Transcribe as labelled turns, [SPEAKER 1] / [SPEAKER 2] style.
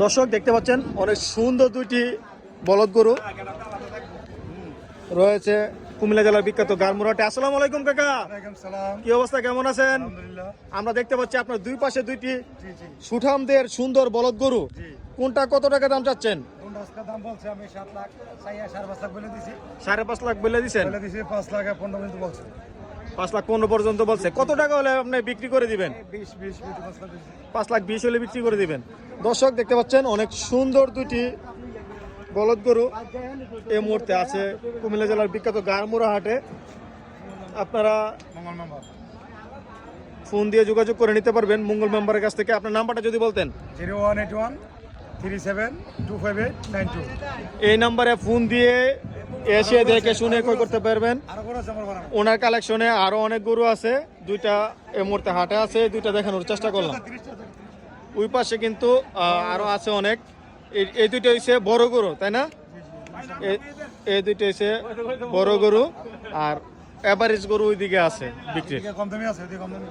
[SPEAKER 1] দর্শক দেখতে পাচ্ছেন অনেক সুন্দর দুইটি বলদ গরু রয়েছে কুমিল্লা জেলার বিখ্যাত গারমুরাটে। আসসালামু আলাইকুম কাকা।
[SPEAKER 2] ওয়ালাইকুম সালাম।
[SPEAKER 1] কি অবস্থা, কেমন আছেন?
[SPEAKER 2] আলহামদুলিল্লাহ।
[SPEAKER 1] আমরা দেখতে পাচ্ছি আপনার দুই পাশে দুইটি
[SPEAKER 2] জি জি
[SPEAKER 1] সুঠামদের সুন্দর বলদ গরু।
[SPEAKER 2] জি।
[SPEAKER 1] কোনটা কত টাকা দাম চাচ্ছেন?
[SPEAKER 2] কোনটা আজকে দাম বলছে আমি 7 লাখ, 5.5 লাখ বলে দিছি।
[SPEAKER 1] 5.5 লাখ বলে দিচ্ছেন?
[SPEAKER 2] বলে দিছি 5 লাখ 15 মিনিট বলছে।
[SPEAKER 1] 5 লাখ 15 পর্যন্ত বলছে। কত টাকা হলে আপনি বিক্রি করে দিবেন?
[SPEAKER 2] 20 20 মিনিট 5 লাখ দিছি।
[SPEAKER 1] 5 লাখ 20 হলে বিক্রি করে দিবেন। দর্শক দেখতে পাচ্ছেন অনেক সুন্দর দুইটি বলদ গরু এই মুহূর্তে আছে কুমিল্লা জেলার বিখ্যাত গারমুরা হাটে। আপনারা
[SPEAKER 2] মঙ্গল মেম্বার
[SPEAKER 1] ফোন দিয়ে যোগাযোগ করে নিতে পারবেন মঙ্গল মেম্বারের কাছ থেকে। আপনার নাম্বারটা যদি বলতেন।
[SPEAKER 2] 0181 37 258 92।
[SPEAKER 1] এই নাম্বারে ফোন দিয়ে এসে দেখে শুনে ক্রয় করতে পারবেন।
[SPEAKER 2] আরো বড় আছে আমার বানানো।
[SPEAKER 1] ওনার কালেকশনে আরো অনেক গরু আছে, দুইটা এই মুহূর্তে হাটে আছে, দুইটা দেখানোর চেষ্টা করলাম। ওই পাশে কিন্তু আরো আছে অনেক। এই দুইটা হইছে বড় গরু, তাই না? এই দুইটা হইছে বড় গরু, আর এভারেজ গরু ওইদিকে আছে বিক্রি।
[SPEAKER 2] কম দামি আছে, কম দামি।